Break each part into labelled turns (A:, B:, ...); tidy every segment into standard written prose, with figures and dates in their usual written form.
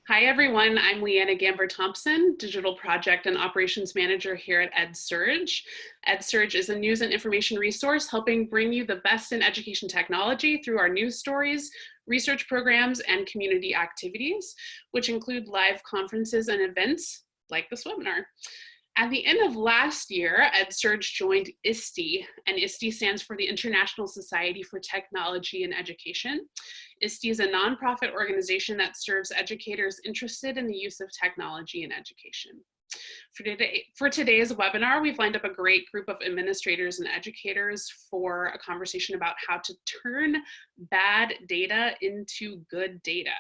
A: Hi, everyone. I'm Leanna Gamber-Thompson, Digital Project and Operations Manager here at EdSurge. EdSurge is a news and information resource helping bring you the best in education technology through our news stories, research programs, and community activities, which include live conferences and events like this webinar. At the end of last year, EdSurge joined ISTE, and ISTE stands for the International Society for Technology and Education. ISTE is a nonprofit organization that serves educators interested in the use of technology in education. For today's webinar, we've lined up a great group of administrators and educators for a conversation about how to turn bad data into good data.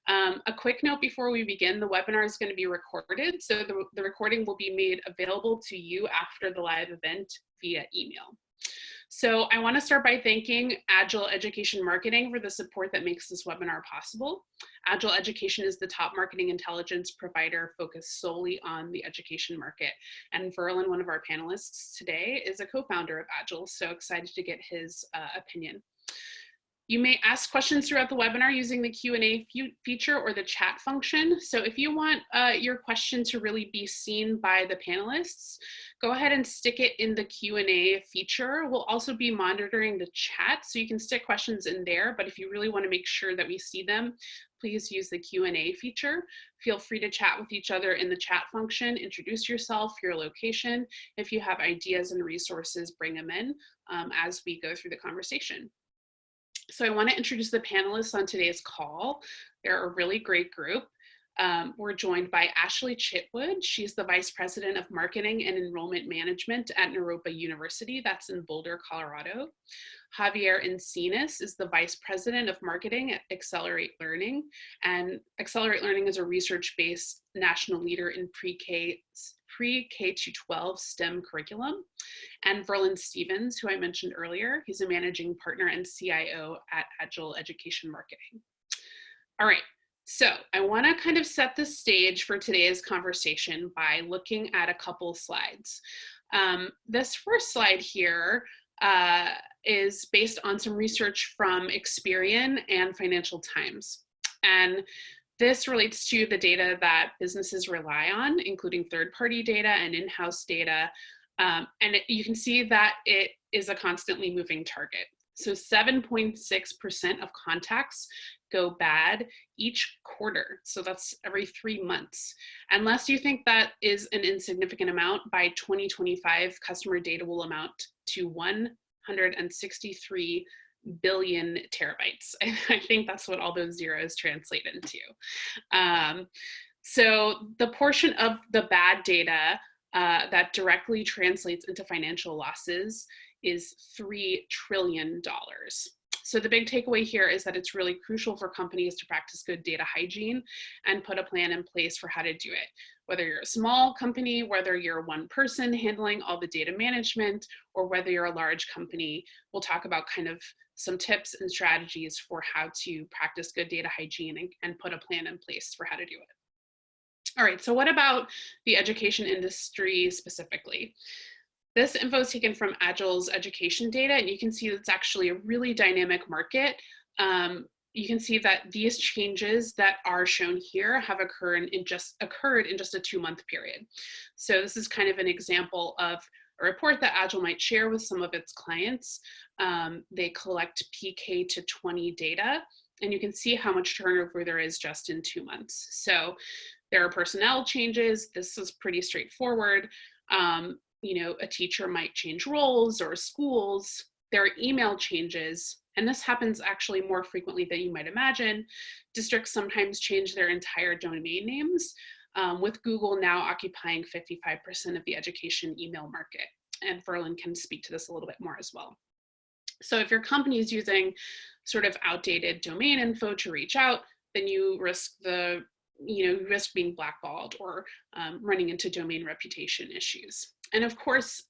A: A quick note before we begin, the webinar is going to be recorded, so the recording will be made available to you after the live event via email. So I want to start by thanking Agile Education Marketing for the support that makes this webinar possible. Agile Education is the top marketing intelligence provider focused solely on the education market. And Verlin, one of our panelists today, is a co-founder of Agile, so excited to get his opinion. You may ask questions throughout the webinar using the Q&A feature or the chat function. So if you want your question to really be seen by the panelists, go ahead and stick it in the Q&A feature. We'll also be monitoring the chat, so you can stick questions in there, but if you really want to make sure that we see them, please use the Q&A feature. Feel free to chat with each other in the chat function, introduce yourself, your location. If you have ideas and resources, bring them in as we go through the conversation. So I want to introduce the panelists on today's call. They're a really great group. We're joined by Ashley Chitwood. She's the Vice President of Marketing and Enrollment Management at Naropa University. That's in Boulder, Colorado. Javier Encinas is the Vice President of Marketing at Accelerate Learning. And Accelerate Learning is a research-based national leader in pre-K to 12 STEM curriculum. And Verlin Stevens, who I mentioned earlier, he's a managing partner and CIO at Agile Education Marketing. All right, so I want to kind of set the stage for today's conversation by looking at a couple slides. This first slide here is based on some research from Experian and Financial Times. And this relates to the data that businesses rely on, including third-party data and in-house data. You can see that it is a constantly moving target. So 7.6% of contacts go bad each quarter. So that's every 3 months. Unless you think that is an insignificant amount, by 2025, customer data will amount to 163 billion terabytes. I think that's what all those zeros translate into. So the portion of the bad data that directly translates into financial losses is $3 trillion. So the big takeaway here is that it's really crucial for companies to practice good data hygiene and put a plan in place for how to do it. Whether you're a small company, whether you're one person handling all the data management, or whether you're a large company, we'll talk about kind of some tips and strategies for how to practice good data hygiene and put a plan in place for how to do it. All right, so what about the education industry specifically? This info is taken from Agile's education data, and you can see it's actually a really dynamic market. You can see that these changes that are shown here have occurred in just a 2-month period. So this is kind of an example of a report that Agile might share with some of its clients. They collect PK to 20 data, and you can see how much turnover there is just in 2 months. So there are personnel changes. This is pretty straightforward. You know, a teacher might change roles or schools. There are email changes, and this happens actually more frequently than you might imagine. Districts sometimes change their entire domain names, with Google now occupying 55% of the education email market. And Verlin can speak to this a little bit more as well. So if your company is using sort of outdated domain info to reach out, then you risk being blackballed or running into domain reputation issues. And of course,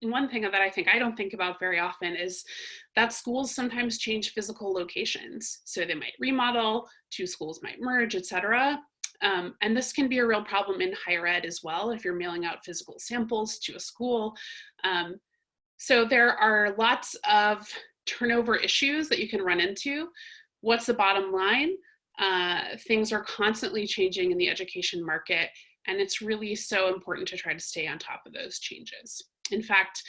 A: one thing that I don't think about very often is that schools sometimes change physical locations. So they might remodel, 2 schools might merge, etc. And this can be a real problem in higher ed as well if you're mailing out physical samples to a school. So there are lots of turnover issues that you can run into. What's the bottom line? Things are constantly changing in the education market, and it's really so important to try to stay on top of those changes. In fact,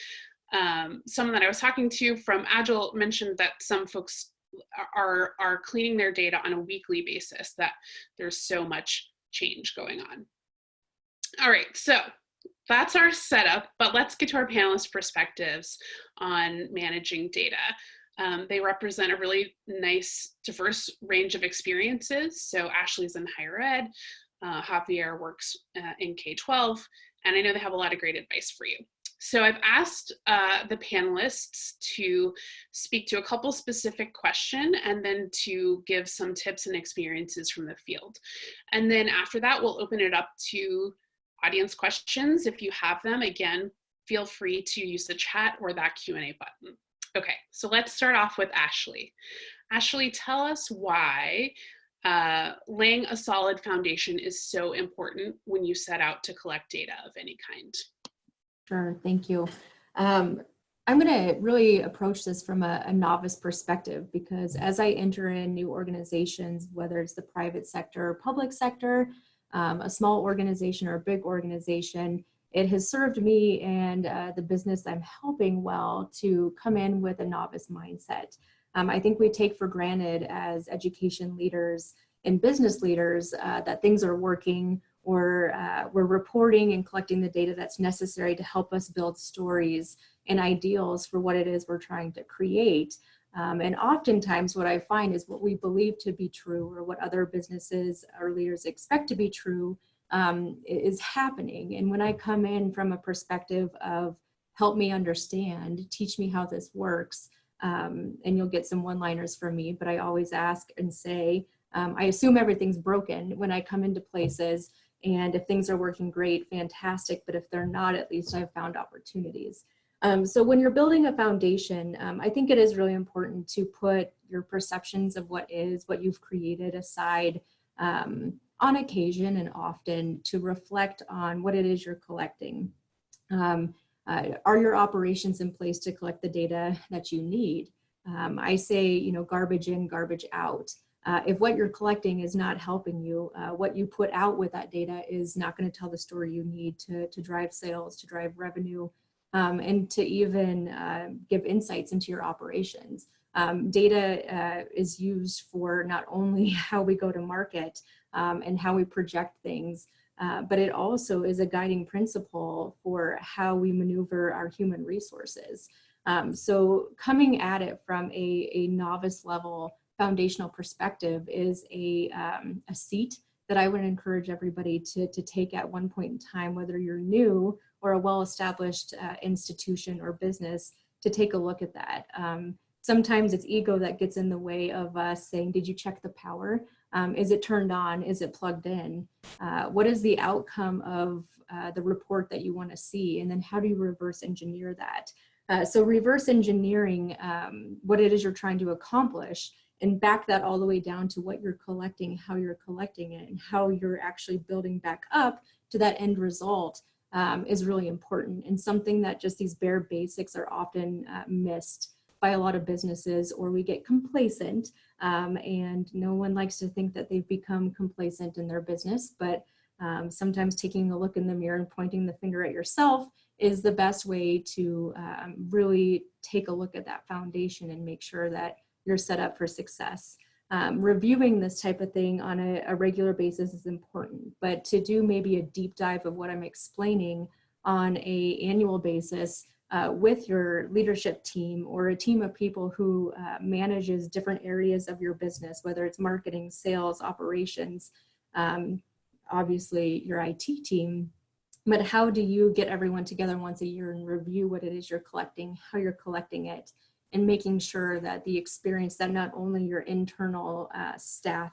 A: someone that I was talking to from Agile mentioned that some folks are cleaning their data on a weekly basis, that there's so much change going on. All right, so that's our setup, but let's get to our panelists' perspectives on managing data. They represent a really nice, diverse range of experiences. So Ashley's in higher ed, Javier works in K-12, and I know they have a lot of great advice for you. So I've asked the panelists to speak to a couple specific questions and then to give some tips and experiences from the field. And then after that, we'll open it up to audience questions. If you have them, again, feel free to use the chat or that Q&A button. Okay, so let's start off with Ashley. Ashley, tell us why laying a solid foundation is so important when you set out to collect data of any kind.
B: Sure, thank you. I'm going to really approach this from a novice perspective, because as I enter in new organizations, whether it's the private sector or public sector, a small organization or a big organization, it has served me and the business I'm helping well to come in with a novice mindset. I think we take for granted as education leaders and business leaders that things are working, or we're reporting and collecting the data that's necessary to help us build stories and ideals for what it is we're trying to create. And oftentimes what I find is what we believe to be true, or what other businesses or leaders expect to be true, is happening. And when I come in from a perspective of help me understand, teach me how this works, and you'll get some one-liners from me, but I always ask and say, I assume everything's broken when I come into places, and if things are working great, fantastic, but if they're not, at least I've found opportunities. So when you're building a foundation, I think it is really important to put your perceptions of what you've created aside on occasion and often to reflect on what it is you're collecting. Are your operations in place to collect the data that you need? I say, garbage in, garbage out. If what you're collecting is not helping you, what you put out with that data is not going to tell the story you need to drive sales, to drive revenue, and to even give insights into your operations. Data is used for not only how we go to market and how we project things, but it also is a guiding principle for how we maneuver our human resources. So coming at it from a novice level foundational perspective is a seat that I would encourage everybody to take at one point in time, whether you're new or a well-established institution or business, to take a look at that. Sometimes it's ego that gets in the way of us saying, did you check the power? Is it turned on? Is it plugged in? What is the outcome of the report that you want to see? And then how do you reverse engineer that? So reverse engineering what it is you're trying to accomplish, and back that all the way down to what you're collecting, how you're collecting it, and how you're actually building back up to that end result is really important, and something that just these bare basics are often missed by a lot of businesses, or we get complacent, and no one likes to think that they've become complacent in their business, but sometimes taking a look in the mirror and pointing the finger at yourself is the best way to really take a look at that foundation and make sure that you're set up for success. Reviewing this type of thing on a regular basis is important, but to do maybe a deep dive of what I'm explaining on an annual basis with your leadership team, or a team of people who manages different areas of your business, whether it's marketing, sales, operations, obviously your IT team, but how do you get everyone together once a year and review what it is you're collecting, how you're collecting it, and making sure that the experience that not only your internal staff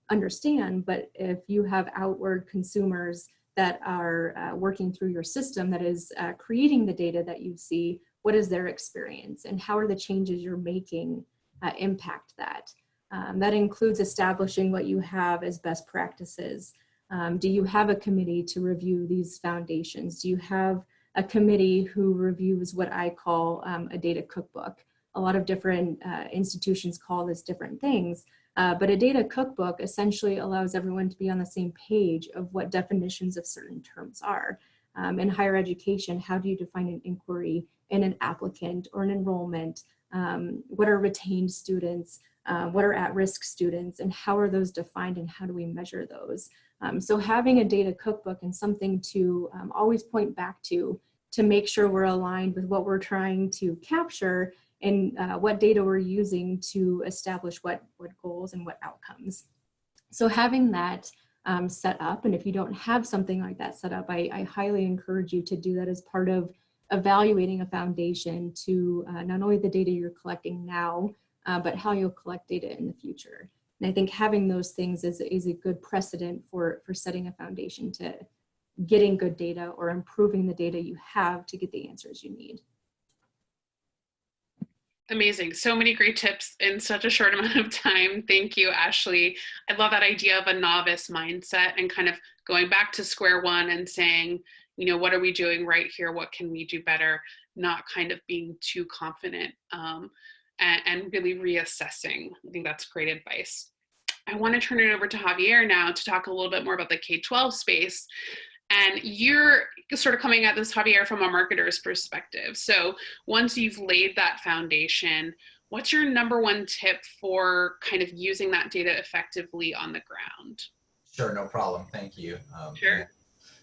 B: understand, but if you have outward consumers that are working through your system that is creating the data that you see, what is their experience and how are the changes you're making impact that? That includes establishing what you have as best practices. Do you have a committee to review these foundations? Do you have a committee who reviews what I call a data cookbook? A lot of different institutions call this different things, But a data cookbook essentially allows everyone to be on the same page of what definitions of certain terms are. In higher education, how do you define an inquiry in an applicant or an enrollment? What are retained students? What are at-risk students? And how are those defined and how do we measure those? So having a data cookbook and something to always point back to make sure we're aligned with what we're trying to capture and what data we're using to establish what goals and what outcomes. So having that set up, and if you don't have something like that set up, I highly encourage you to do that as part of evaluating a foundation to not only the data you're collecting now, but how you'll collect data in the future. And I think having those things is a good precedent for setting a foundation to getting good data or improving the data you have to get the answers you need.
A: Amazing. So many great tips in such a short amount of time. Thank you, Ashley. I love that idea of a novice mindset and kind of going back to square one and saying, you know, what are we doing right here? What can we do better? Not kind of being too confident and really reassessing. I think that's great advice. I want to turn it over to Javier now to talk a little bit more about the K-12 space. And you're sort of coming at this, Javier, from a marketer's perspective. So once you've laid that foundation, what's your number one tip for kind of using that data effectively on the ground?
C: Sure, no problem. Thank you.
A: Sure.
C: Yeah.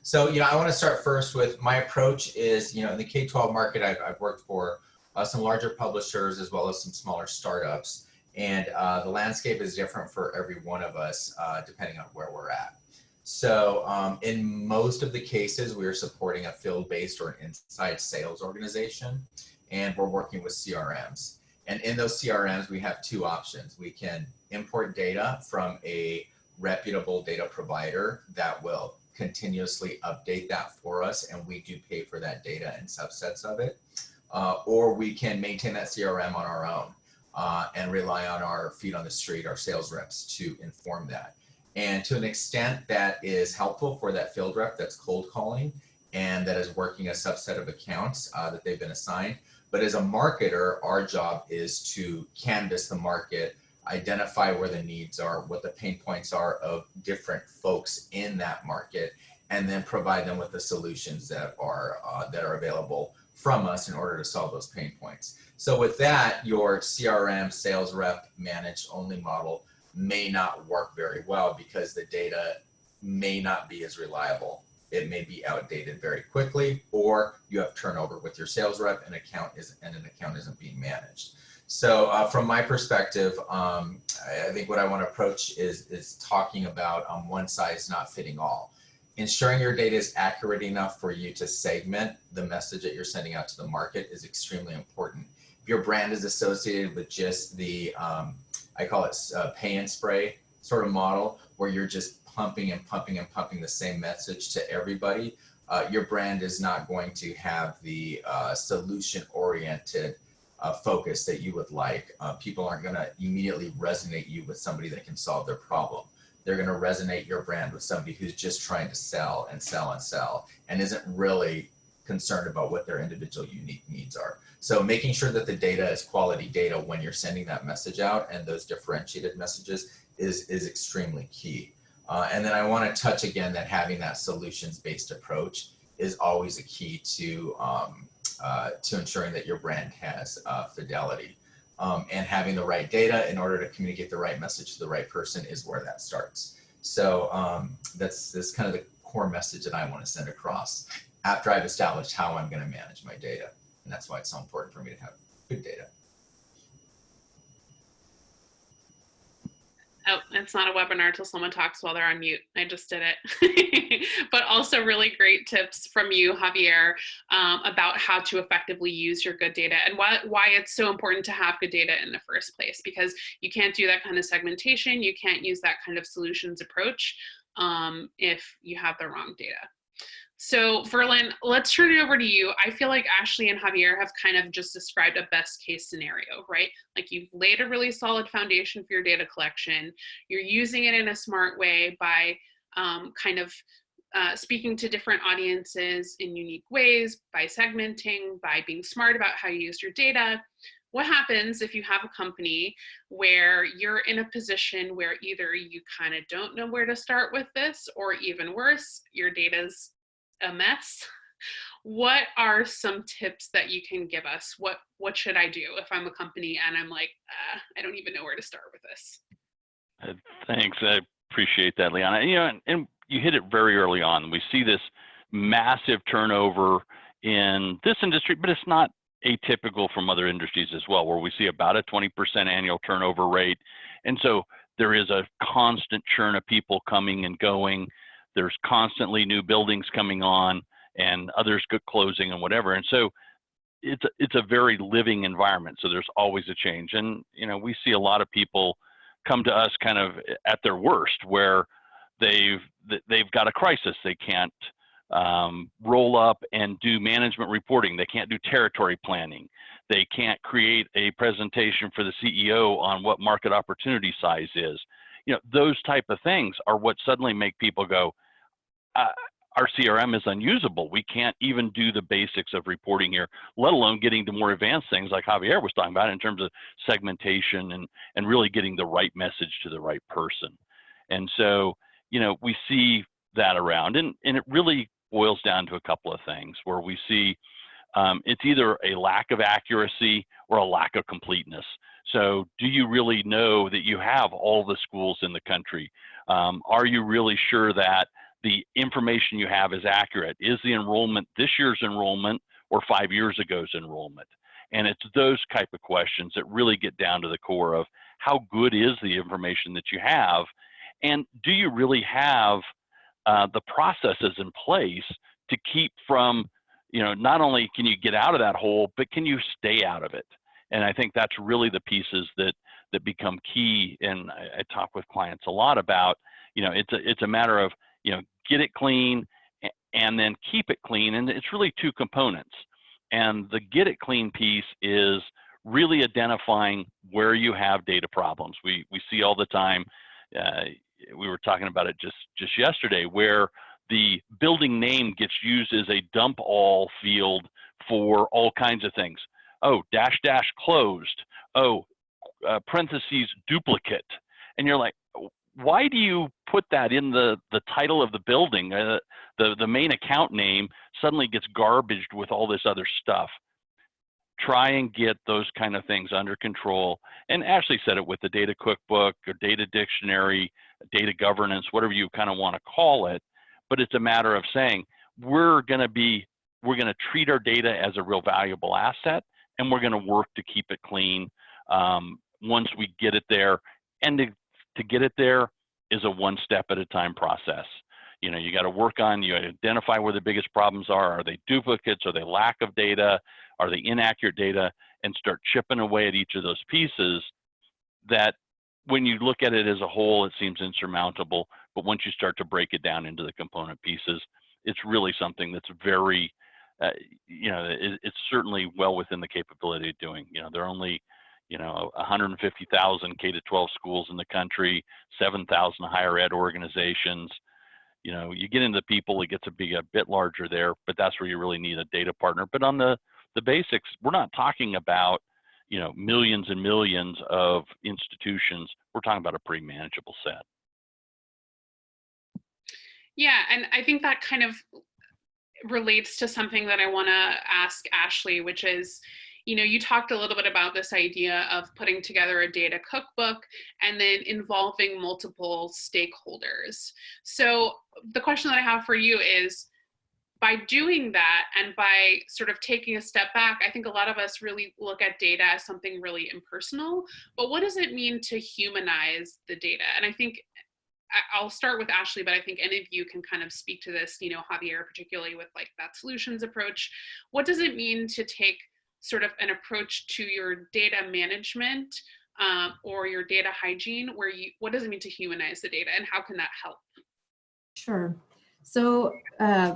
C: So, I want to start first with my approach is, in the K-12 market, I've worked for some larger publishers as well as some smaller startups. And the landscape is different for every one of us, depending on where we're at. So in most of the cases, we are supporting a field-based or an inside sales organization, and we're working with CRMs. And in those CRMs, we have two options. We can import data from a reputable data provider that will continuously update that for us, and we do pay for that data and subsets of it. Or we can maintain that CRM on our own and rely on our feet on the street, our sales reps, to inform that. And to an extent that is helpful for that field rep that's cold calling and that is working a subset of accounts that they've been assigned. But as a marketer, our job is to canvass the market, identify where the needs are, what the pain points are of different folks in that market, and then provide them with the solutions that are available from us in order to solve those pain points. So with that, your CRM sales rep managed only model may not work very well because the data may not be as reliable. It may be outdated very quickly, or you have turnover with your sales rep and an account isn't being managed. So from my perspective, I think what I want to approach is talking about one size not fitting all. Ensuring your data is accurate enough for you to segment the message that you're sending out to the market is extremely important. If your brand is associated with just the I call it pay and spray sort of model, where you're just pumping and pumping and pumping the same message to everybody, your brand is not going to have the solution-oriented focus that you would like. People aren't going to immediately resonate you with somebody that can solve their problem. They're going to resonate your brand with somebody who's just trying to sell and sell and sell and isn't really concerned about what their individual unique needs are. So making sure that the data is quality data when you're sending that message out and those differentiated messages is extremely key. And then I want to touch again that having that solutions-based approach is always a key to ensuring that your brand has fidelity. And having the right data in order to communicate the right message to the right person is where that starts. So that's kind of the core message that I want to send across after I've established how I'm going to manage my data. And that's why it's so important for me to have good data.
A: Oh, it's not a webinar until someone talks while they're on mute. I just did it. But also really great tips from you, Javier, about how to effectively use your good data and why it's so important to have good data in the first place, because you can't do that kind of segmentation. You can't use that kind of solutions approach if you have the wrong data. So Verlin, let's turn it over to you. I feel like Ashley and Javier have kind of just described a best case scenario, right? Like you've laid a really solid foundation for your data collection. You're using it in a smart way by speaking to different audiences in unique ways, by segmenting, by being smart about how you use your data. what happens if you have a company where you're in a position where either you kind of don't know where to start with this, or even worse, your data's a mess? What are some tips that you can give us? What should I do if I'm a company and I'm like, I don't even know where to start with this?
D: Thanks. I appreciate that, Liana. You know, and you hit it very early on. We see this massive turnover in this industry, but it's not atypical from other industries as well, where we see about a 20% annual turnover rate. And so there is a constant churn of people coming and going. There's constantly new buildings coming on and others closing and whatever. And so it's a very living environment. So there's always a change. And, you know, we see a lot of people come to us kind of at their worst, where they've got a crisis. They can't roll up and do management reporting. They can't do territory planning. They can't create a presentation for the CEO on what market opportunity size is. You know, those type of things are what suddenly make people go, our CRM is unusable. We can't even do the basics of reporting here, let alone getting to more advanced things like Javier was talking about in terms of segmentation and really getting the right message to the right person. And so, you know, we see that around, and it really boils down to a couple of things where we see it's either a lack of accuracy or a lack of completeness. So do you really know that you have all the schools in the country? Are you really sure that the information you have is accurate? Is the enrollment this year's enrollment or 5 years ago's enrollment? And it's those type of questions that really get down to the core of how good is the information that you have, and do you really have the processes in place to keep from, you know, not only can you get out of that hole, but can you stay out of it? And I think that's really the pieces that become key. And I talk with clients a lot about, you know, it's a matter of, you know, get it clean and then keep it clean. And it's really two components. And the get it clean piece is really identifying where you have data problems. We see all the time, we were talking about it just yesterday, where the building name gets used as a dump all field for all kinds of things. Oh, dash dash closed. Oh, parentheses duplicate. And you're like, why do you put that in the title of the building? The main account name suddenly gets garbaged with all this other stuff. Try and get those kind of things under control. And Ashley said it with the data cookbook or data dictionary, data governance, whatever you kind of want to call it. But it's a matter of saying, we're going to treat our data as a real valuable asset, and we're going to work to keep it clean once we get it there. And to get it there is a one step at a time process. You know, you got to work on, you identify where the biggest problems are. Are they duplicates? Are they lack of data? Are they inaccurate data? And start chipping away at each of those pieces that when you look at it as a whole, it seems insurmountable. But once you start to break it down into the component pieces, it's really something that's very, you know, it's certainly well within the capability of doing. You know, there are only, you know, 150,000 K-12 schools in the country, 7,000 higher ed organizations. You know, you get into people, it gets to be a bit larger there, but that's where you really need a data partner. But on the basics, we're not talking about, you know, millions and millions of institutions. We're talking about a pretty manageable set.
A: Yeah, and I think that kind of relates to something that I want to ask Ashley, which is, you know, you talked a little bit about this idea of putting together a data cookbook and then involving multiple stakeholders. So the question that I have for you is, by doing that and by sort of taking a step back, I think a lot of us really look at data as something really impersonal, but what does it mean to humanize the data? And I think I'll start with Ashley, but I think any of you can kind of speak to this, you know, Javier, particularly with like that solutions approach. What does it mean to take sort of an approach to your data management or your data hygiene, where what does it mean to humanize the data, and how can that help?
B: Sure. So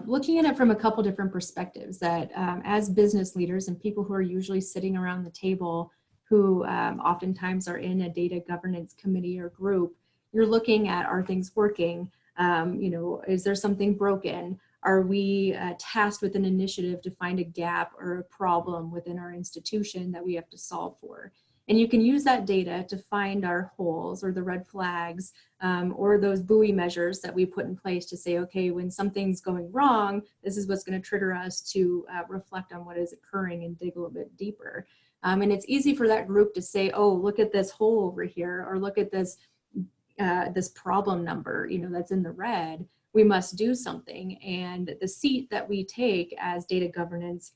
B: looking at it from a couple different perspectives, that as business leaders and people who are usually sitting around the table, who oftentimes are in a data governance committee or group, you're looking at, are things working? You know, is there something broken? Are we tasked with an initiative to find a gap or a problem within our institution that we have to solve for? And you can use that data to find our holes or the red flags or those buoy measures that we put in place to say, okay, when something's going wrong, this is what's going to trigger us to reflect on what is occurring and dig a little bit deeper. And it's easy for that group to say, oh, look at this hole over here, or look at this this problem number, that's in the red. We must do something. And the seat that we take as data governance,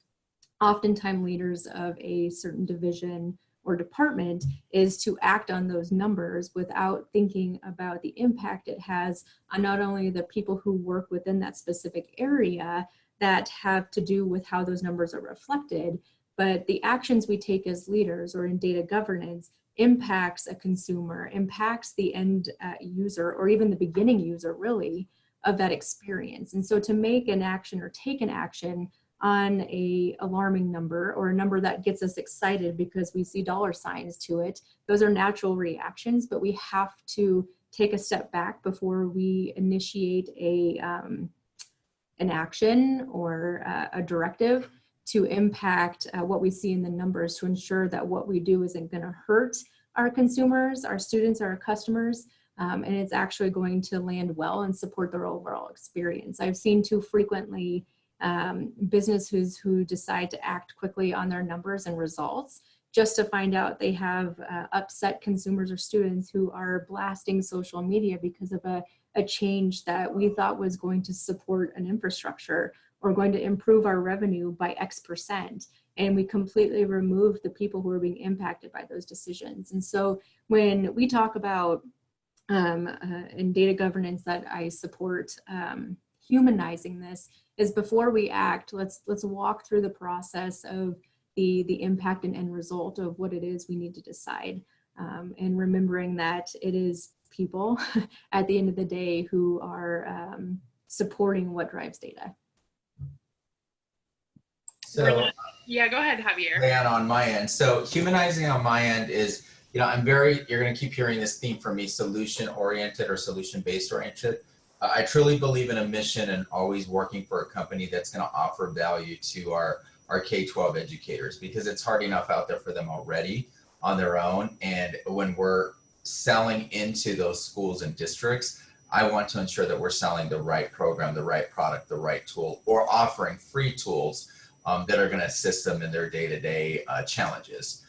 B: oftentimes leaders of a certain division or department, is to act on those numbers without thinking about the impact it has on not only the people who work within that specific area that have to do with how those numbers are reflected, but the actions we take as leaders or in data governance impacts a consumer, impacts the end user, or even the beginning user really of that experience. And so to make an action or take an action on a alarming number or a number that gets us excited because we see dollar signs to it, those are natural reactions, but we have to take a step back before we initiate an action or a directive to impact what we see in the numbers, to ensure that what we do isn't going to hurt our consumers, our students, our customers, and it's actually going to land well and support their overall experience. I've seen too frequently businesses who decide to act quickly on their numbers and results just to find out they have upset consumers or students who are blasting social media because of a change that we thought was going to support an infrastructure or going to improve our revenue by X%. And we completely remove the people who are being impacted by those decisions. And so when we talk about in data governance that I support, humanizing this is before we act, let's walk through the process of the impact and end result of what it is we need to decide. And remembering that it is people at the end of the day who are supporting what drives data.
C: So
A: yeah, go ahead, Javier.
C: Leanna, on my end. So humanizing on my end is, you're going to keep hearing this theme from me, solution oriented or solution based oriented. I truly believe in a mission and always working for a company that's going to offer value to our K-12 educators, because it's hard enough out there for them already on their own. And when we're selling into those schools and districts, I want to ensure that we're selling the right program, the right product, the right tool, or offering free tools that are going to assist them in their day-to-day challenges.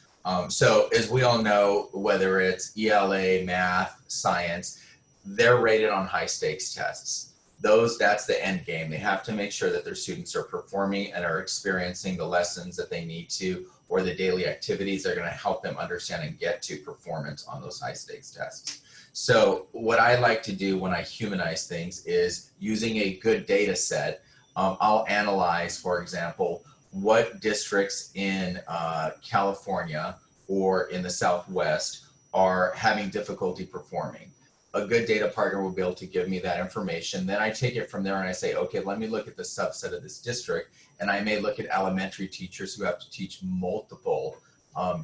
C: So as we all know, whether it's ELA, math, science, they're rated on high stakes tests. That's the end game. They have to make sure that their students are performing and are experiencing the lessons that they need to, or the daily activities that are going to help them understand and get to performance on those high stakes tests. So what I like to do when I humanize things is using a good data set. I'll analyze, for example, what districts in California or in the Southwest are having difficulty performing. A good data partner will be able to give me that information. Then I take it from there and I say, okay, let me look at the subset of this district. And I may look at elementary teachers who have to teach multiple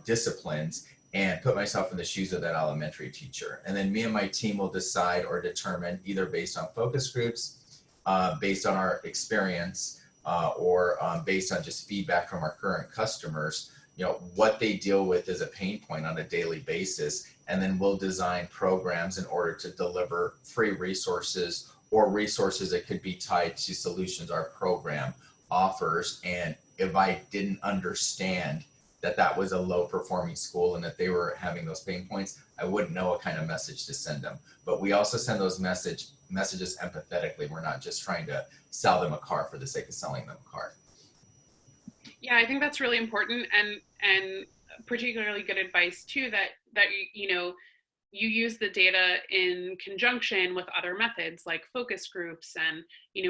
C: disciplines and put myself in the shoes of that elementary teacher. And then me and my team will decide or determine, either based on focus groups, based on our experience, or based on just feedback from our current customers, what they deal with as a pain point on a daily basis. And then we'll design programs in order to deliver free resources or resources that could be tied to solutions our program offers. And if I didn't understand that that was a low performing school and that they were having those pain points, I wouldn't know what kind of message to send them. But we also send those messages empathetically. We're not just trying to sell them a car for the sake of selling them a car.
A: Yeah, I think that's really important, and particularly good advice too, that you use the data in conjunction with other methods like focus groups and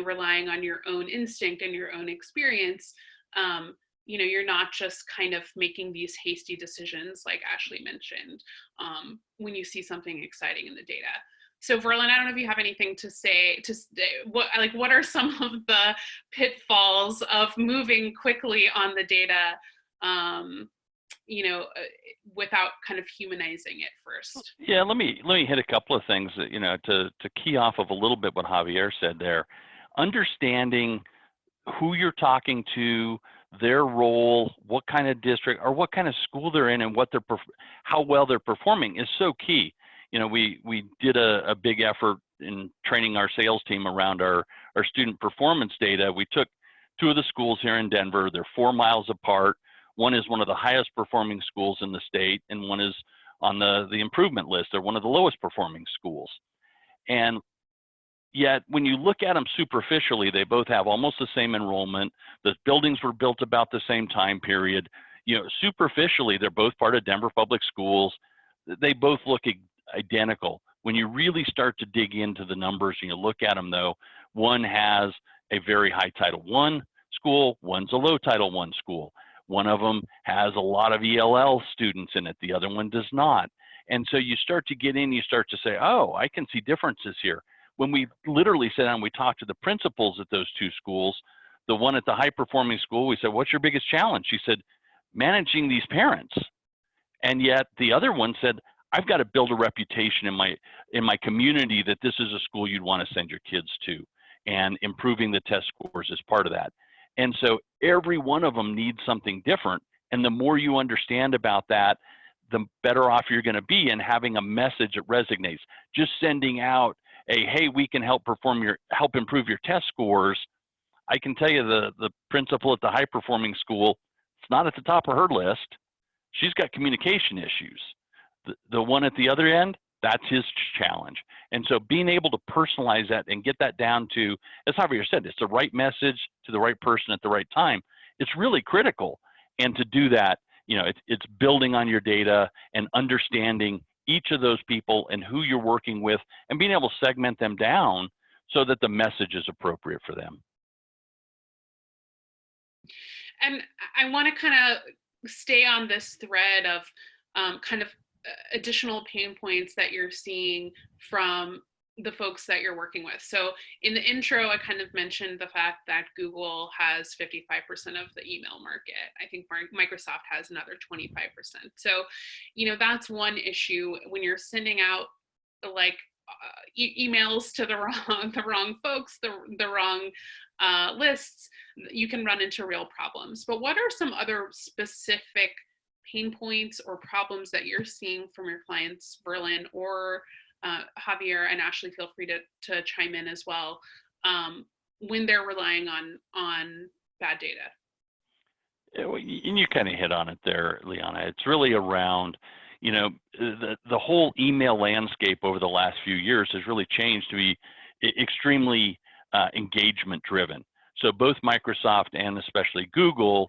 A: relying on your own instinct and your own experience. You're not just kind of making these hasty decisions like Ashley mentioned when you see something exciting in the data. So Verlin, I don't know if you have anything to say. What are some of the pitfalls of moving quickly on the data, without kind of humanizing it first?
D: Yeah, let me hit a couple of things that, to key off of a little bit what Javier said there. understanding who you're talking to, their role, what kind of district or what kind of school they're in, and what they're how well they're performing is so key. You know, we did a big effort in training our sales team around our student performance data. We took 2 of the schools here in Denver. They're 4 miles apart. One is one of the highest performing schools in the state, and one is on the improvement list. They're one of the lowest performing schools. And yet, when you look at them superficially, they both have almost the same enrollment. The buildings were built about the same time period. You know, superficially, they're both part of Denver Public Schools. They both look identical. When you really start to dig into the numbers and you look at them, though, one has a very high Title I school, one's a low Title I school. One of them has a lot of ELL students in it, the other one does not. And so you start to get in, you start to say, oh, I can see differences here. When we literally sat down and we talked to the principals at those 2 schools, the one at the high performing school, we said, what's your biggest challenge? She said, managing these parents. And yet the other one said, I've got to build a reputation in my community that this is a school you'd want to send your kids to, and improving the test scores is part of that. And so every one of them needs something different. And the more you understand about that, the better off you're going to be in having a message that resonates. Just sending out a, hey, we can help improve your test scores. I can tell you the principal at the high performing school, it's not at the top of her list. She's got communication issues. The one at the other end, that's his challenge. And so being able to personalize that and get that down to, as Javier said, it's the right message to the right person at the right time. It's really critical. And to do that, you know, it's building on your data and understanding each of those people and who you're working with, and being able to segment them down so that the message is appropriate for them.
A: And I want to kind of stay on this thread of kind of additional pain points that you're seeing from the folks that you're working with. So in the intro, I kind of mentioned the fact that Google has 55% of the email market. I think Microsoft has another 25%. So, you know, that's one issue when you're sending out like emails to the wrong folks, the wrong lists, you can run into real problems. But what are some other specific pain points or problems that you're seeing from your clients, Berlin or Javier, and Ashley, feel free to chime in as well, when they're relying on bad data?
D: And you kind of hit on it there, Liana. It's really around, you know, the whole email landscape over the last few years has really changed to be extremely engagement driven. So both Microsoft and especially Google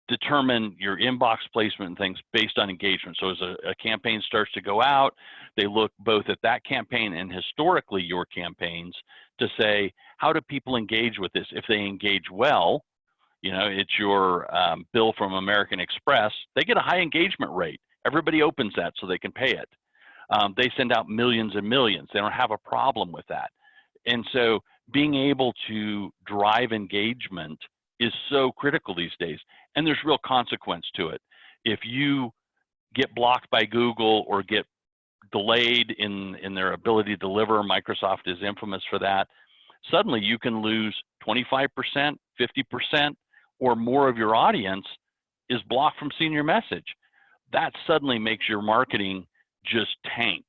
D: determine your inbox placement and things based on engagement. So as a campaign starts to go out, they look both at that campaign and historically your campaigns to say, how do people engage with this? If they engage well, you know, it's your bill from American Express, they get a high engagement rate. Everybody opens that so they can pay it. They send out millions and millions. They don't have a problem with that. And so being able to drive engagement is so critical these days. And there's real consequence to it. If you get blocked by Google or get delayed in their ability to deliver, Microsoft is infamous for that, suddenly you can lose 25%, 50%, or more of your audience is blocked from seeing your message. That suddenly makes your marketing just tank.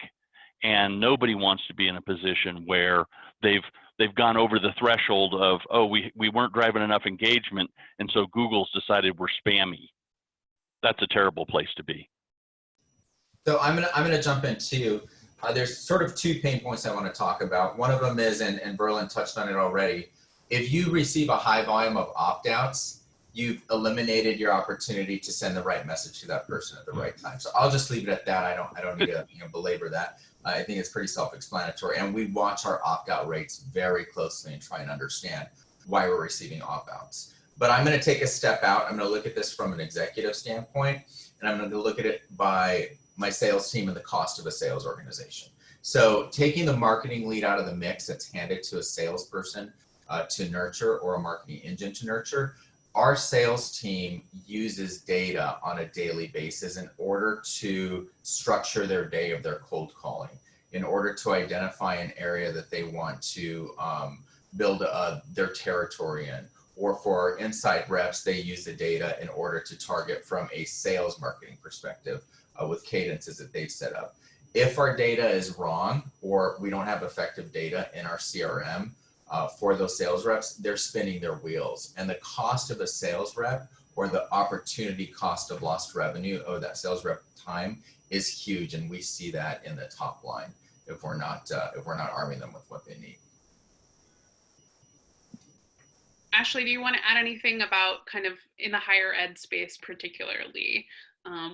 D: And nobody wants to be in a position where they've gone over the threshold of, oh, we weren't driving enough engagement, and so Google's decided we're spammy. That's a terrible place to be.
C: So I'm gonna jump in too. There's sort of 2 pain points I want to talk about. One of them is, and Berlin touched on it already, if you receive a high volume of opt-outs, you've eliminated your opportunity to send the right message to that person at the right time. So I'll just leave it at that. I don't need to belabor that. I think it's pretty self-explanatory, and we watch our opt-out rates very closely and try and understand why we're receiving opt-outs. But I'm going to take a step out. I'm going to look at this from an executive standpoint, and I'm going to look at it by my sales team and the cost of a sales organization. So taking the marketing lead out of the mix that's handed to a salesperson to nurture, or a marketing engine to nurture, our sales team uses data on a daily basis in order to structure their day of their cold calling, in order to identify an area that they want to build their territory in. Or for our inside reps, they use the data in order to target from a sales marketing perspective with cadences that they've set up. If our data is wrong or we don't have effective data in our CRM for those sales reps, they're spinning their wheels. And the cost of a sales rep or the opportunity cost of lost revenue of that sales rep time is huge. And we see that in the top line if we're not arming them with what they need.
A: Ashley, do you want to add anything about kind of in the higher ed space particularly?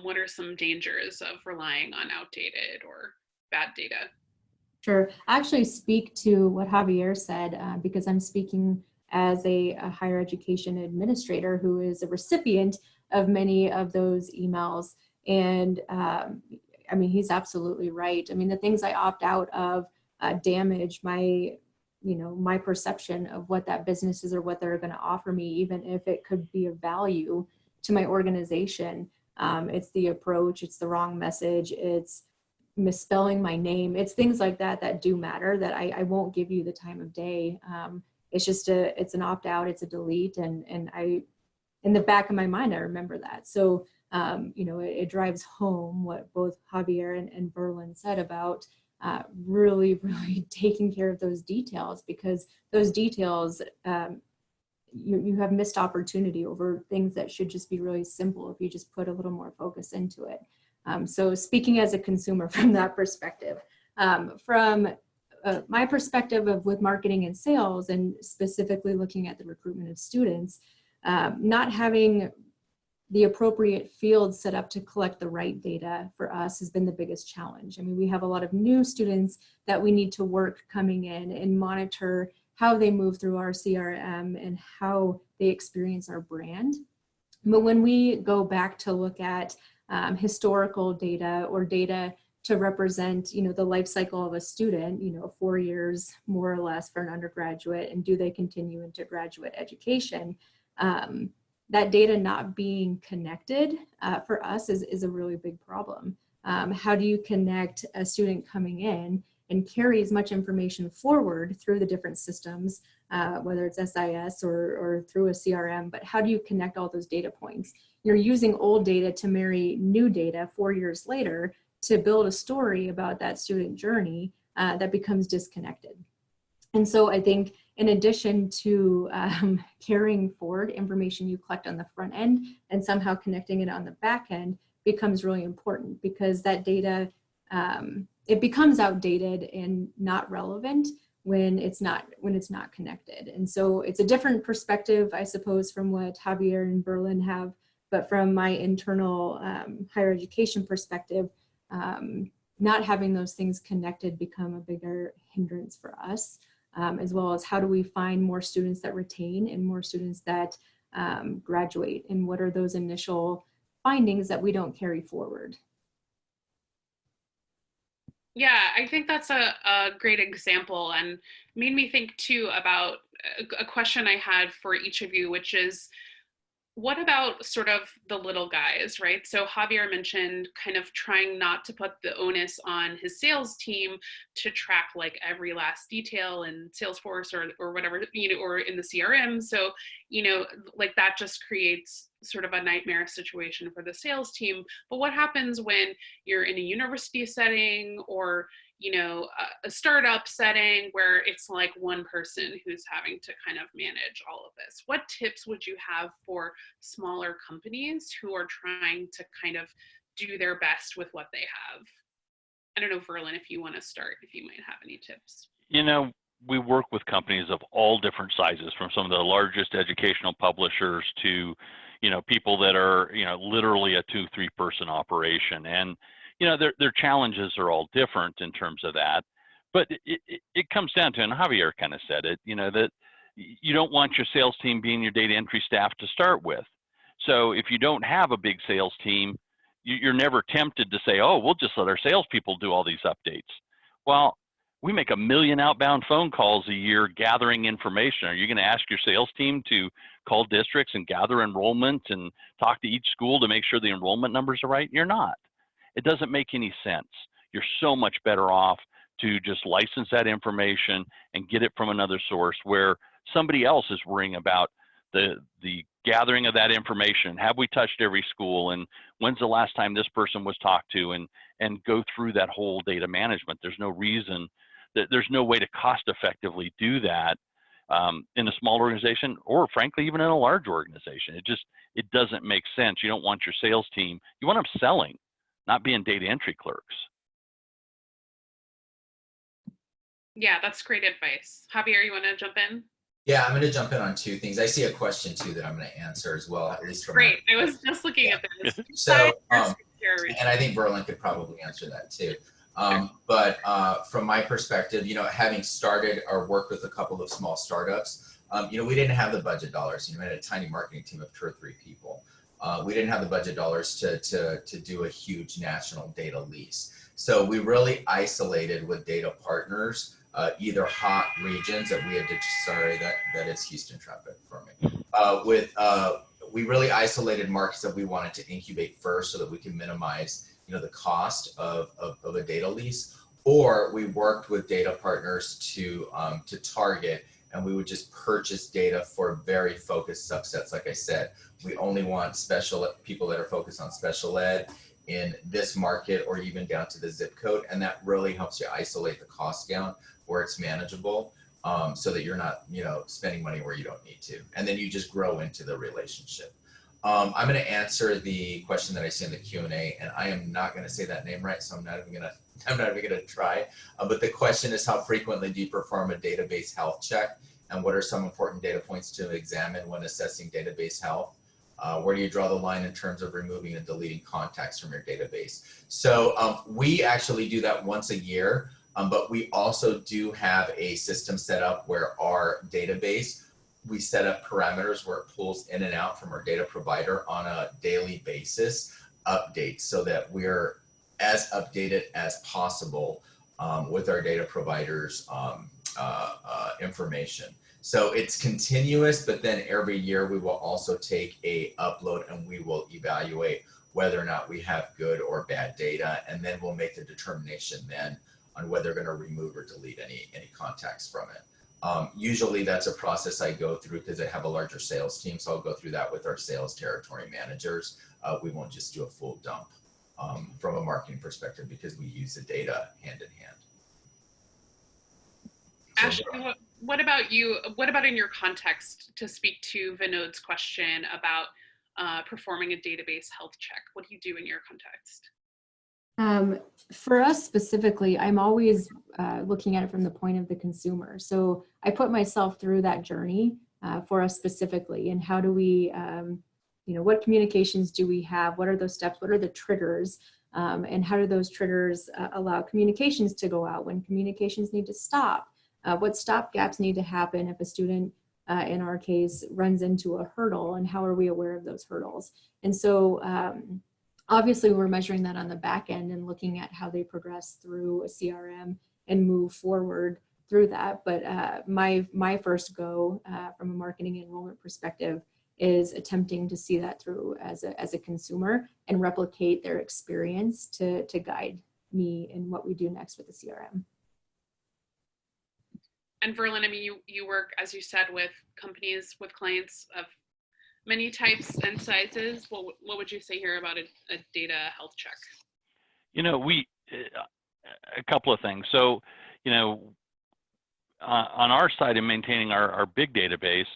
A: What are some dangers of relying on outdated or bad data?
B: Sure. I actually speak to what Javier said because I'm speaking as a higher education administrator who is a recipient of many of those emails. And I mean, he's absolutely right. I mean, the things I opt out of damage my perception of what that business is or what they're going to offer me, even if it could be of value to my organization. It's the approach, it's the wrong message, it's misspelling my name. It's things like that that do matter that I won't give you the time of day. It's just it's an opt out, it's a delete. And I, in the back of my mind, I remember that. So, it drives home what both Javier and Berlin said about really taking care of those details, because those details, you have missed opportunity over things that should just be really simple if you just put a little more focus into it. So speaking as a consumer from that perspective, from my perspective of with marketing and sales, and specifically looking at the recruitment of students, not having the appropriate fields set up to collect the right data for us has been the biggest challenge. I mean, we have a lot of new students that we need to work coming in and monitor how they move through our CRM and how they experience our brand. But when we go back to look at historical data or data to represent, the life cycle of a student, 4 years more or less for an undergraduate, and do they continue into graduate education? That data not being connected for us is a really big problem. How do you connect a student coming in and carry as much information forward through the different systems, whether it's SIS or through a CRM, but how do you connect all those data points? You're using old data to marry new data 4 years later to build a story about that student journey that becomes disconnected. And so I think in addition to carrying forward information you collect on the front end and somehow connecting it on the back end becomes really important, because that data, it becomes outdated and not relevant when it's not connected. And so it's a different perspective, I suppose, from what Javier and Berlin have, but from my internal higher education perspective, not having those things connected become a bigger hindrance for us. As well as how do we find more students that retain and more students that graduate, and what are those initial findings that we don't carry forward?
A: Yeah, I think that's a great example, and made me think too about a question I had for each of you, which is, what about sort of the little guys, right? So Javier mentioned kind of trying not to put the onus on his sales team to track like every last detail in Salesforce or whatever, or in the CRM. So, like that just creates sort of a nightmare situation for the sales team. But what happens when you're in a university setting or a startup setting where it's like one person who's having to kind of manage all of this? What tips would you have for smaller companies who are trying to kind of do their best with what they have? I don't know, Verlin, if you want to start, if you might have any tips.
D: We work with companies of all different sizes, from some of the largest educational publishers to, people that are, literally a 2-3 person operation. And their challenges are all different in terms of that, but it comes down to, and Javier kind of said it, that you don't want your sales team being your data entry staff to start with. So if you don't have a big sales team, you're never tempted to say, oh, we'll just let our salespeople do all these updates. Well, we make 1 million outbound phone calls a year gathering information. Are you going to ask your sales team to call districts and gather enrollment and talk to each school to make sure the enrollment numbers are right? You're not. It doesn't make any sense. You're so much better off to just license that information and get it from another source where somebody else is worrying about the gathering of that information. Have we touched every school, and when's the last time this person was talked to, and go through that whole data management. There's no reason that there's no way to cost effectively do that in a small organization, or frankly, even in a large organization. It doesn't make sense. You don't want your sales team, you want them selling, not being data entry clerks.
A: Yeah, that's great advice. Javier, you want to jump in?
C: Yeah, I'm going to jump in on two things. I see a question too that I'm going to answer as well, at least from
A: Great. I was just looking at this.
C: So, and I think Berlin could probably answer that too. But from my perspective, having started or worked with a couple of small startups, we didn't have the budget dollars. We had a tiny marketing team of 2 or 3 people. We didn't have the budget dollars to do a huge national data lease. So we really isolated with data partners, either hot regions that we had to, sorry, that is Houston traffic for me. We really isolated markets that we wanted to incubate first so that we can minimize the cost of a data lease, or we worked with data partners to target, and we would just purchase data for very focused subsets. Like I said, we only want people that are focused on special ed in this market, or even down to the zip code, and that really helps you isolate the cost down where it's manageable, so that you're not spending money where you don't need to, and then you just grow into the relationship. I'm going to answer the question that I see in the Q&A, and I am not going to say that name right, so I'm not even going to try. But the question is, how frequently do you perform a database health check, and what are some important data points to examine when assessing database health? Where do you draw the line in terms of removing and deleting contacts from your database? So we actually do that once a year, but we also do have a system set up where our database, we set up parameters where it pulls in and out from our data provider on a daily basis, updates, so that we're as updated as possible with our data providers' information. So it's continuous, but then every year we will also take a upload and we will evaluate whether or not we have good or bad data, and then we'll make the determination then on whether we're going to remove or delete any contacts from it. Usually that's a process I go through because I have a larger sales team, so I'll go through that with our sales territory managers. We won't just do a full dump from a marketing perspective because we use the data hand in hand.
A: Ashley, what about you? What about in your context, to speak to Vinod's question about performing a database health check? What do you do in your context?
B: For us specifically, I'm always looking at it from the point of the consumer. So I put myself through that journey for us specifically, and how do we, what communications do we have? What are those steps? What are the triggers? And how do those triggers allow communications to go out when communications need to stop? What stop gaps need to happen if a student, in our case, runs into a hurdle, and how are we aware of those hurdles? And so obviously we're measuring that on the back end and looking at how they progress through a CRM and move forward through that. But my first go from a marketing enrollment perspective is attempting to see that through as a consumer and replicate their experience to guide me in what we do next with the CRM.
A: And Verlin, I mean, you work, as you said, with companies, with clients of many types and sizes. What would you say here about a data health check?
D: A couple of things. So, on our side in maintaining our big database,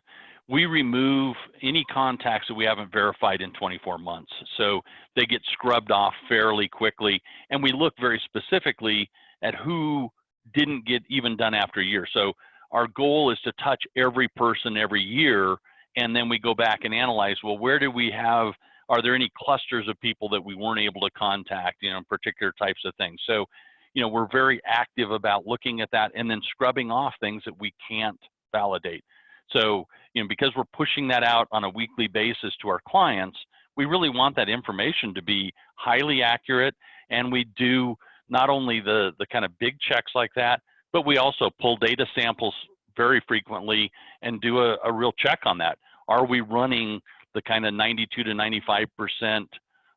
D: we remove any contacts that we haven't verified in 24 months. So they get scrubbed off fairly quickly, and we look very specifically at who didn't get even done after a year. So our goal is to touch every person every year, and then we go back and analyze, well, where do we have, are there any clusters of people that we weren't able to contact, particular types of things. So, we're very active about looking at that and then scrubbing off things that we can't validate. So, because we're pushing that out on a weekly basis to our clients, we really want that information to be highly accurate. And we do not only the kind of big checks like that, but we also pull data samples very frequently and do a real check on that. Are we running the kind of 92 to 95%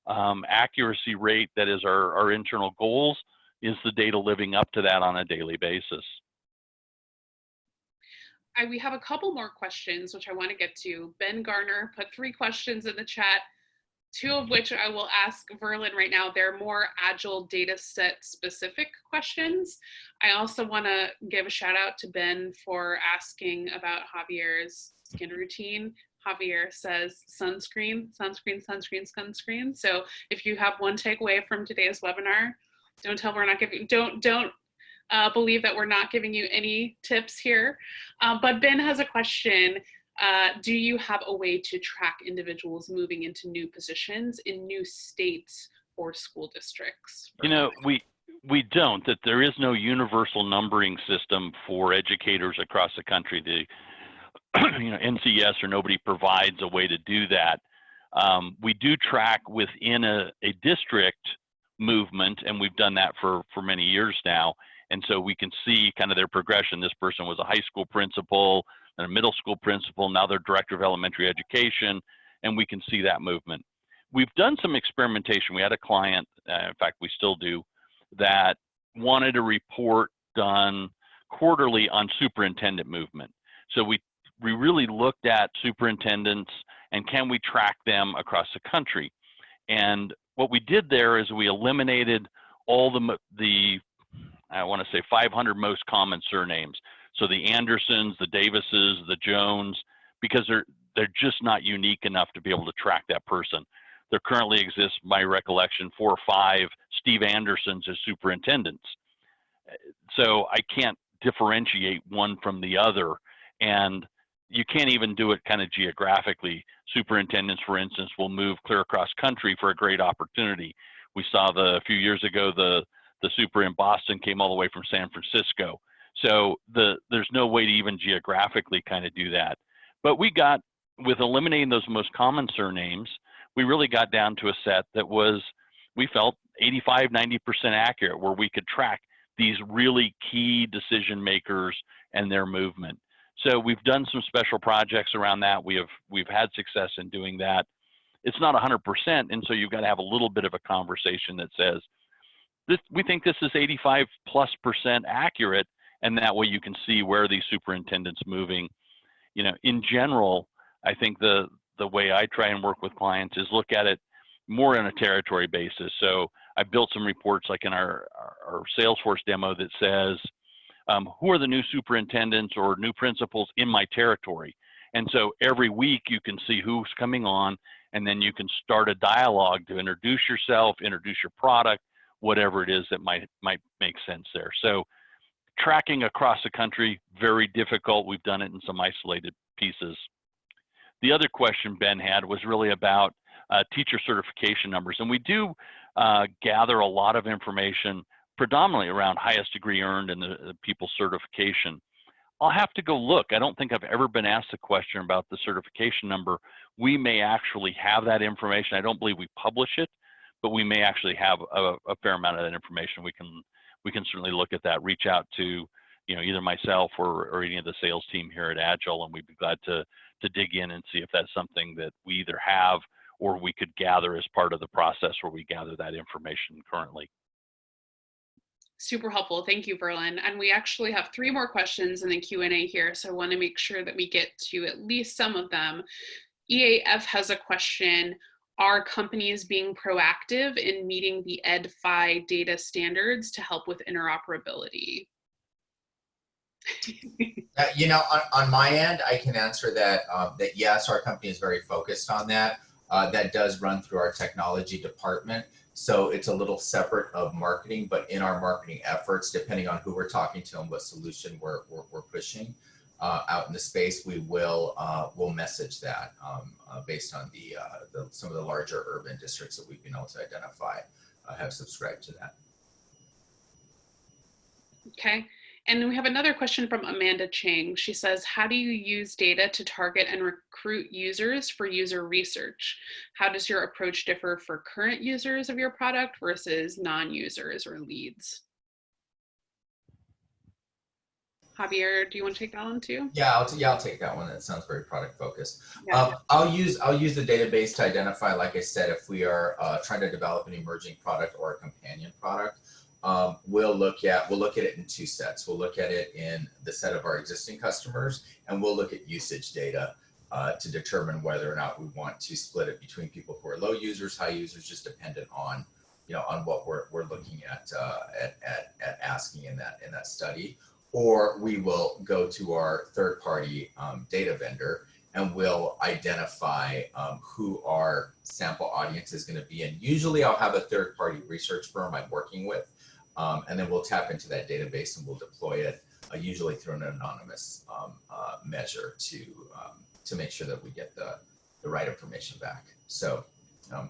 D: accuracy rate that is our internal goals? is the data living up to that on a daily basis?
A: We have a couple more questions, which I want to get to. Ben Garner put 3 questions in the chat, 2 of which I will ask Verlin right now. They're more Agile data set specific questions. I also want to give a shout out to Ben for asking about Javier's skin routine. Javier says sunscreen, sunscreen, sunscreen, sunscreen. So if you have one takeaway from today's webinar, don't tell we're not giving, don't believe that we're not giving you any tips here. But Ben has a question. Do you have a way to track individuals moving into new positions in new states or school districts?
D: You know, we don't, that there is no universal numbering system for educators across the country. The you know, NCS or nobody provides a way to do that. We do track within a district movement, and we've done that for many years now. And so we can see kind of their progression. This person was a high school principal and a middle school principal. Now they're director of elementary education, and we can see that movement. We've done some experimentation. We had a client, in fact, we still do, that wanted a report done quarterly on superintendent movement. So we really looked at superintendents and can we track them across the country. And what we did there is we eliminated all the I want to say 500 most common surnames. So the Andersons, the Davises, the Jones, because they're just not unique enough to be able to track that person. There currently exists, my recollection, 4 or 5 Steve Andersons as superintendents. So I can't differentiate one from the other. And you can't even do it kind of geographically. Superintendents, for instance, will move clear across country for a great opportunity. We saw a few years ago, the super in Boston came all the way from San Francisco. So there's no way to even geographically kind of do that. But we got, with eliminating those most common surnames, we really got down to a set that was, we felt 85, 90% accurate, where we could track these really key decision makers and their movement. So we've done some special projects around that. We've had success in doing that. It's not 100%, and so you've got to have a little bit of a conversation that says, we think this is 85+% accurate, and that way you can see where these superintendents moving. You know, in general, I think the way I try and work with clients is look at it more on a territory basis. So I built some reports like in our Salesforce demo that says, who are the new superintendents or new principals in my territory? And so every week you can see who's coming on, and then you can start a dialogue to introduce yourself, introduce your product, whatever it is that might make sense there. So tracking across the country, very difficult. We've done it in some isolated pieces. The other question Ben had was really about teacher certification numbers. And we do gather a lot of information predominantly around highest degree earned and the people's certification. I'll have to go look. I don't think I've ever been asked a question about the certification number. We may actually have that information. I don't believe we publish it, but we may actually have a fair amount of that information. We can certainly look at that, reach out to, you know, either myself or any of the sales team here at Agile, and we'd be glad to dig in and see if that's something that we either have or we could gather as part of the process where we gather that information currently.
A: Super helpful. Thank you, Verlin. And we actually have 3 more questions in the Q&A here, so I want to make sure that we get to at least some of them. EAF has a question. Are companies being proactive in meeting the EdFi data standards to help with interoperability?
C: You know, on my end, I can answer that, that yes, our company is very focused on that. That does run through our technology department. So it's a little separate of marketing, but in our marketing efforts, depending on who we're talking to and what solution we're pushing out in the space, we will we'll message that based on some of the larger urban districts that we've been able to identify have subscribed to that.
A: Okay. And we have another question from Amanda Chang. She says, how do you use data to target and recruit users for user research? How does your approach differ for current users of your product versus non-users or leads? Javier, do you want to take that one too?
C: Yeah, I'll take that one. That sounds very product focused.
A: Yeah.
C: I'll use the database to identify, like I said, if we are trying to develop an emerging product or a companion product. we'll look at it in two sets. We'll look at it in the set of our existing customers, and we'll look at usage data to determine whether or not we want to split it between people who are low users, high users, just dependent on, on what we're looking at asking in that study. Or we will go to our third-party data vendor, and we'll identify who our sample audience is going to be. And usually I'll have a third-party research firm I'm working with, and then we'll tap into that database and we'll deploy it, usually through an anonymous measure to make sure that we get the right information back. So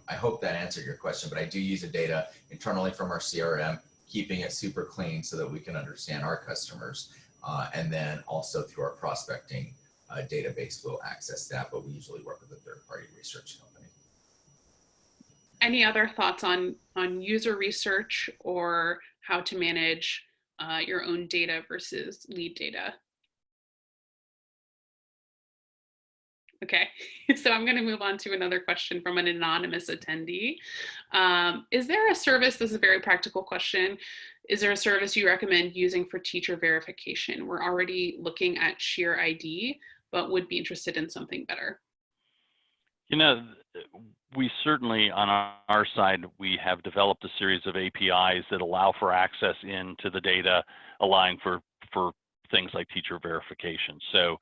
C: I hope that answered your question, but I do use the data internally from our CRM, keeping it super clean so that we can understand our customers. And then also through our prospecting database, we'll access that, but we usually work with a third-party research company.
A: Any other thoughts on user research or how to manage your own data versus lead data? Okay, so I'm going to move on to another question from an anonymous attendee. Is there a service, this is a very practical question, is there a service you recommend using for teacher verification? We're already looking at Sheer ID, but would be interested in something better.
D: We certainly, on our side, we have developed a series of APIs that allow for access into the data, allowing for things like teacher verification. So,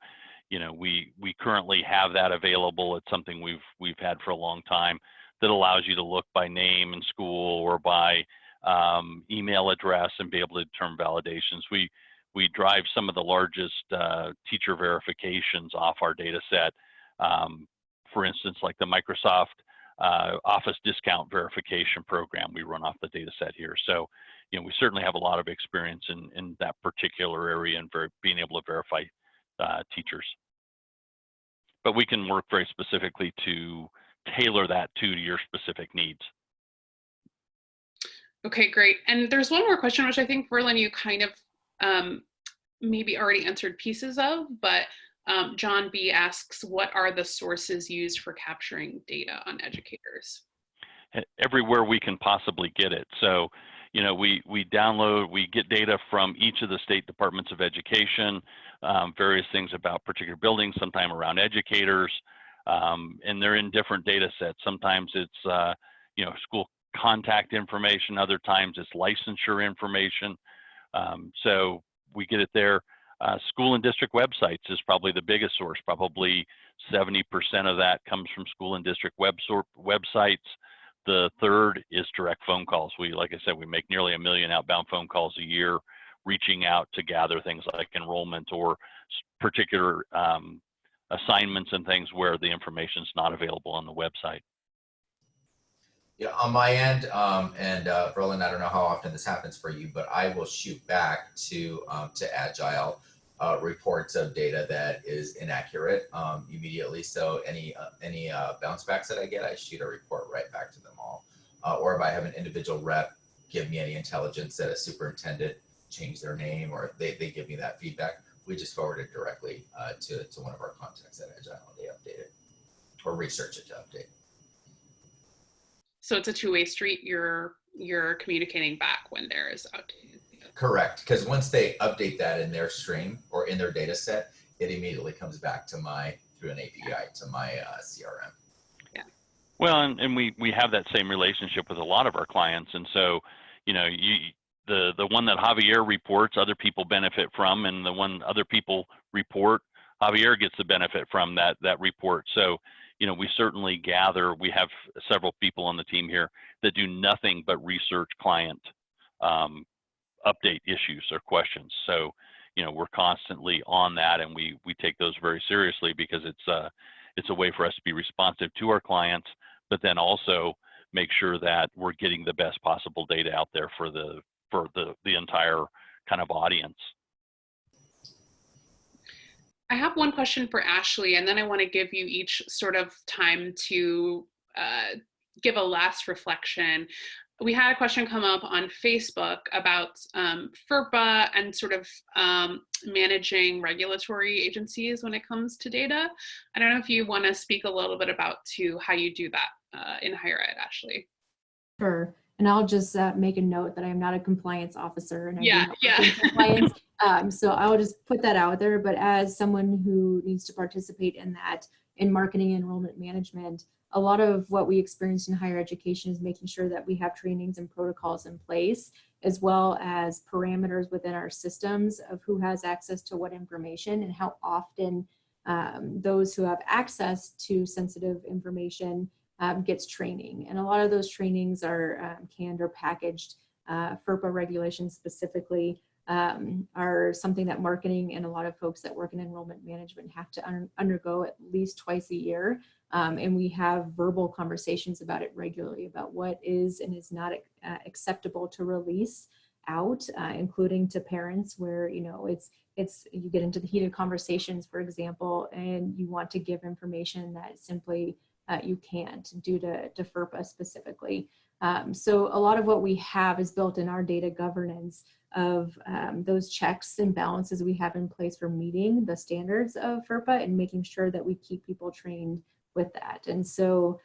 D: we currently have that available. It's something we've had for a long time that allows you to look by name in school or by email address and be able to determine validations. We drive some of the largest teacher verifications off our data set. For instance, like the Microsoft Office discount verification program we run off the data set here. So, we certainly have a lot of experience in that particular area and being able to verify teachers. But we can work very specifically to tailor that to your specific needs.
A: Okay, great. And there's one more question, which I think, Verlin, you kind of maybe already answered pieces of, but John B asks, what are the sources used for capturing data on educators?
D: Everywhere we can possibly get it. So, we get data from each of the state departments of education, various things about particular buildings, sometimes around educators, and they're in different data sets. Sometimes it's, school contact information, other times it's licensure information. So we get it there. School and district websites is probably the biggest source. Probably 70% of that comes from school and district websites. The third is direct phone calls. Like I said, we make nearly 1 million outbound phone calls a year, reaching out to gather things like enrollment or particular assignments and things where the information is not available on the website.
C: Yeah, on my end, Verlin, I don't know how often this happens for you, but I will shoot back to Agile reports of data that is inaccurate immediately. So any bounce backs that I get, I shoot a report right back to them all. Or if I have an individual rep give me any intelligence that a superintendent changed their name, or they give me that feedback, we just forward it directly to one of our contacts at Agile, and they update it or research it to update.
A: So it's a two-way street. You're communicating back when there is outdated data.
C: Correct, because once they update that in their stream or in their data set, it immediately comes back to through an API to my CRM.
A: Yeah.
D: Well, and we have that same relationship with a lot of our clients, and so the one that Javier reports, other people benefit from, and the one other people report, Javier gets the benefit from that report. So, we certainly gather. We have several people on the team here that do nothing but research client update issues or questions. So, we're constantly on that, and we take those very seriously because it's a way for us to be responsive to our clients, but then also make sure that we're getting the best possible data out there for the entire kind of audience.
A: I have one question for Ashley, and then I want to give you each sort of time to give a last reflection. We had a question come up on Facebook about FERPA and sort of managing regulatory agencies when it comes to data. I don't know if you want to speak a little bit about how you do that in higher ed, Ashley.
B: Sure. And I'll just make a note that I am not a compliance officer and I do
A: Yeah,
B: not work
A: yeah.
B: in compliance. So I'll just put that out there. But as someone who needs to participate in that, in marketing and enrollment management, a lot of what we experience in higher education is making sure that we have trainings and protocols in place, as well as parameters within our systems of who has access to what information and how often those who have access to sensitive information gets training. And a lot of those trainings are canned or packaged. FERPA regulations specifically are something that marketing and a lot of folks that work in enrollment management have to undergo at least twice a year. And we have verbal conversations about it regularly, about what is and is not acceptable to release out, including to parents, where, you know, it's you get into the heated conversations, for example, and you want to give information that simply you can't due to FERPA specifically. So a lot of what we have is built in our data governance of those checks and balances we have in place for meeting the standards of FERPA and making sure that we keep people trained with that. And so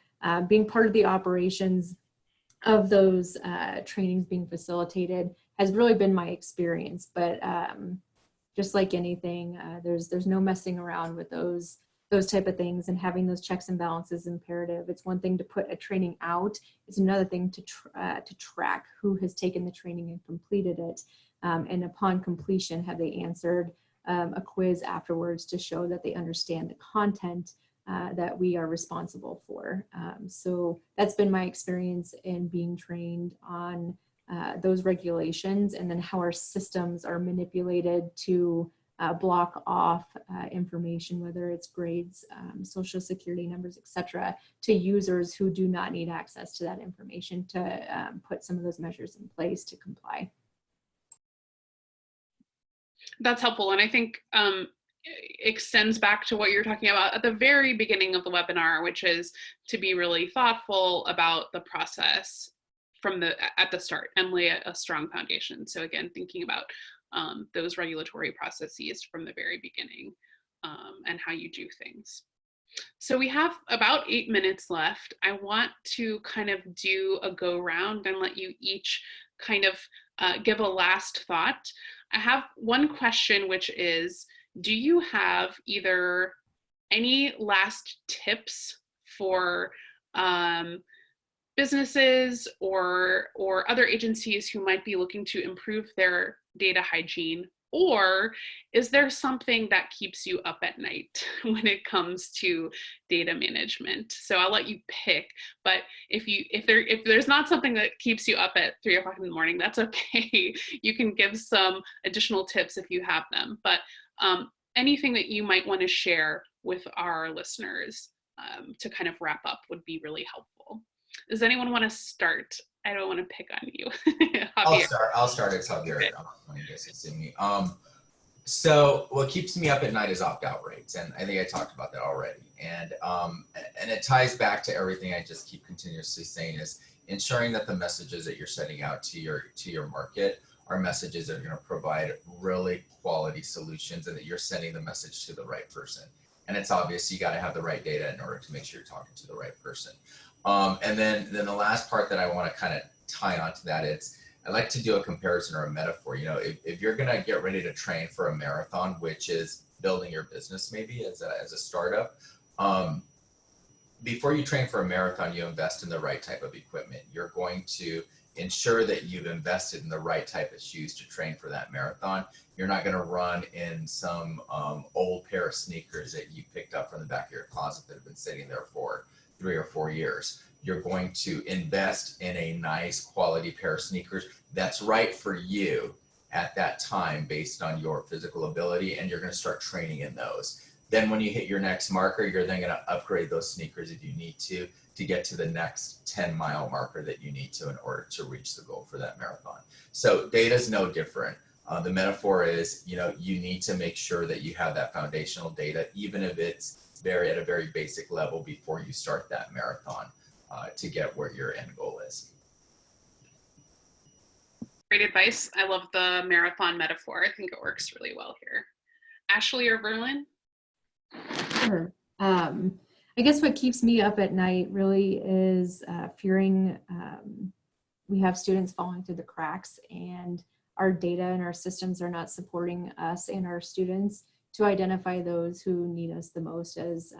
B: being part of the operations of those trainings being facilitated has really been my experience. But just like anything, there's no messing around with those type of things, and having those checks and balances is imperative. It's one thing to put a training out. It's another thing to track who has taken the training and completed it. And upon completion, have they answered a quiz afterwards to show that they understand the content that we are responsible for. So that's been my experience in being trained on those regulations, and then how our systems are manipulated to block off information, whether it's grades, social security numbers, etc., to users who do not need access to that information, to put some of those measures in place to comply.
A: That's helpful. And I think extends back to what you're talking about at the very beginning of the webinar, which is to be really thoughtful about the process from at the start and lay a strong foundation. So again, thinking about those regulatory processes from the very beginning and how you do things. So we have about 8 minutes left. I want to kind of do a go round and let you each kind of give a last thought. I have one question, which is, do you have either any last tips for businesses or other agencies who might be looking to improve their data hygiene? Or is there something that keeps you up at night when it comes to data management? So I'll let you pick, but if there's not something that keeps you up at 3 o'clock in the morning, that's okay. You can give some additional tips if you have them, but anything that you might want to share with our listeners to kind of wrap up would be really helpful. Does anyone want to start? I don't want to pick on you.
C: I'll start. It's Javier. Okay. I guess it's in me. So what keeps me up at night is opt-out rates, and I think I talked about that already. And it ties back to everything I just keep continuously saying, is ensuring that the messages that you're sending out to your market are messages that are going to provide really quality solutions, and that you're sending the message to the right person. And it's obvious you got to have the right data in order to make sure you're talking to the right person. And then the last part that I want to kind of tie onto that, I like to do a comparison or a metaphor. You know, if you're going to get ready to train for a marathon, which is building your business maybe as a startup, before you train for a marathon, you invest in the right type of equipment. You're going to ensure that you've invested in the right type of shoes to train for that marathon. You're not going to run in some old pair of sneakers that you picked up from the back of your closet that have been sitting there for 3 or 4 years. You're going to invest in a nice quality pair of sneakers that's right for you at that time based on your physical ability, and you're going to start training in those. Then when you hit your next marker, you're then going to upgrade those sneakers if you need to get to the next 10-mile marker that you need to in order to reach the goal for that marathon. So data is no different. The metaphor is, you know, you need to make sure that you have that foundational data, even if it's at a very basic level before you start that marathon, to get where your end goal is.
A: Great advice. I love the marathon metaphor. I think it works really well here. Ashley or Verlin?
B: Sure. I guess what keeps me up at night really is fearing we have students falling through the cracks, and our data and our systems are not supporting us and our students to identify those who need us the most as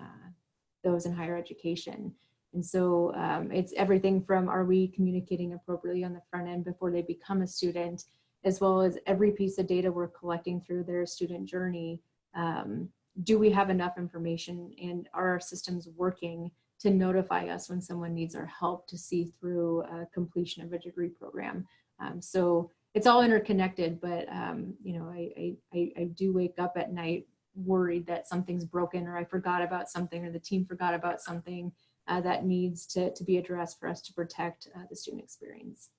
B: those in higher education. And so it's everything from, are we communicating appropriately on the front end before they become a student, as well as every piece of data we're collecting through their student journey. Do we have enough information, and are our systems working to notify us when someone needs our help to see through completion of a degree program? So it's all interconnected, but you know, I do wake up at night worried that something's broken, or I forgot about something, or the team forgot about something that needs to be addressed for us to protect the student experience.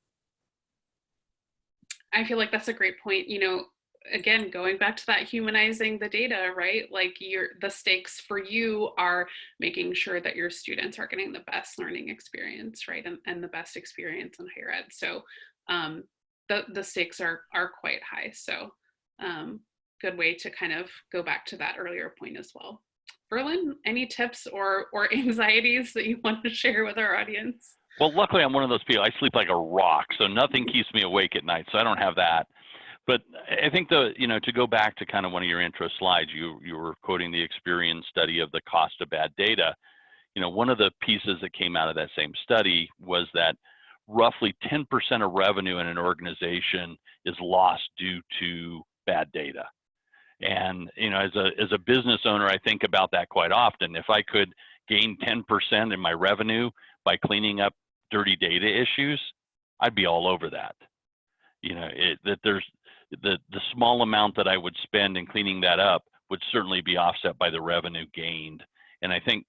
A: I feel like that's a great point. You know, again, going back to that humanizing the data, right? Like the stakes for you are making sure that your students are getting the best learning experience, right? And the best experience in higher ed. So the stakes are quite high. So good way to kind of go back to that earlier point as well. Verlin, any tips or anxieties that you want to share with our audience?
D: Well, luckily I'm one of those people, I sleep like a rock, so nothing keeps me awake at night, so I don't have that. But I think to go back to kind of one of your intro slides, you were quoting the Experian study of the cost of bad data. You know, one of the pieces that came out of that same study was that roughly 10% of revenue in an organization is lost due to bad data. And, you know, as a business owner, I think about that quite often. If I could gain 10% in my revenue by cleaning up dirty data issues, I'd be all over that. You know, that there's the small amount that I would spend in cleaning that up would certainly be offset by the revenue gained. And I think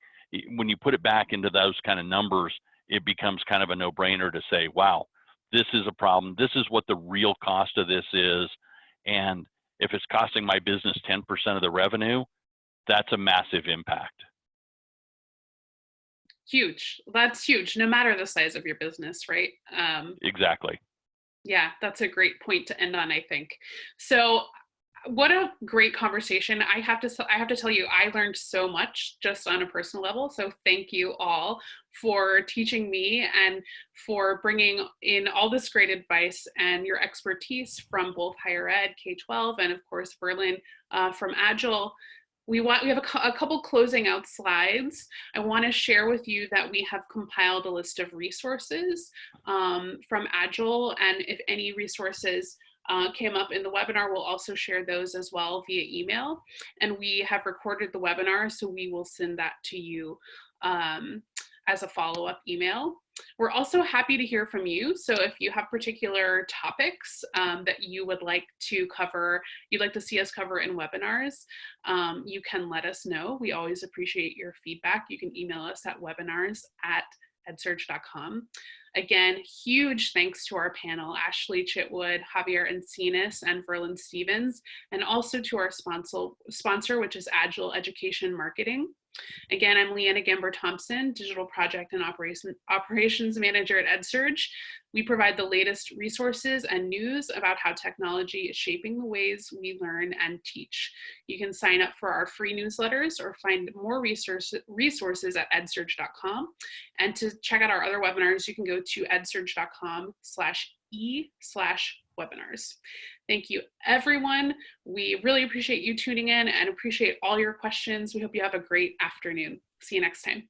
D: when you put it back into those kind of numbers, it becomes kind of a no-brainer to say, wow, this is a problem. This is what the real cost of this is. And if it's costing my business 10% of the revenue, that's a massive impact.
A: Huge. That's huge, no matter the size of your business, right?
D: Exactly.
A: Yeah, that's a great point to end on, I think. So what a great conversation. I have to tell you, I learned so much just on a personal level. So thank you all for teaching me and for bringing in all this great advice and your expertise from both higher ed, K-12, and of course, Verlin from Agile. We have a couple closing out slides. I want to share with you that we have compiled a list of resources from Agile, and if any resources came up in the webinar, we'll also share those as well via email. And we have recorded the webinar, so we will send that to you as a follow-up email. We're also happy to hear from you. So if you have particular topics that you would like to cover, you'd like to see us cover in webinars, you can let us know. We always appreciate your feedback. You can email us at webinars@edsurge.com. Again, huge thanks to our panel, Ashley Chitwood, Javier Encinas, and Verlin Stevens, and also to our sponsor, which is Agile Education Marketing. Again, I'm Leanna Gamber-Thompson, Digital Project and Operations Manager at EdSurge. We provide the latest resources and news about how technology is shaping the ways we learn and teach. You can sign up for our free newsletters or find more resources at edsurge.com. And to check out our other webinars, you can go to edsurge.com/e/webinars. Thank you, everyone. We really appreciate you tuning in and appreciate all your questions. We hope you have a great afternoon. See you next time.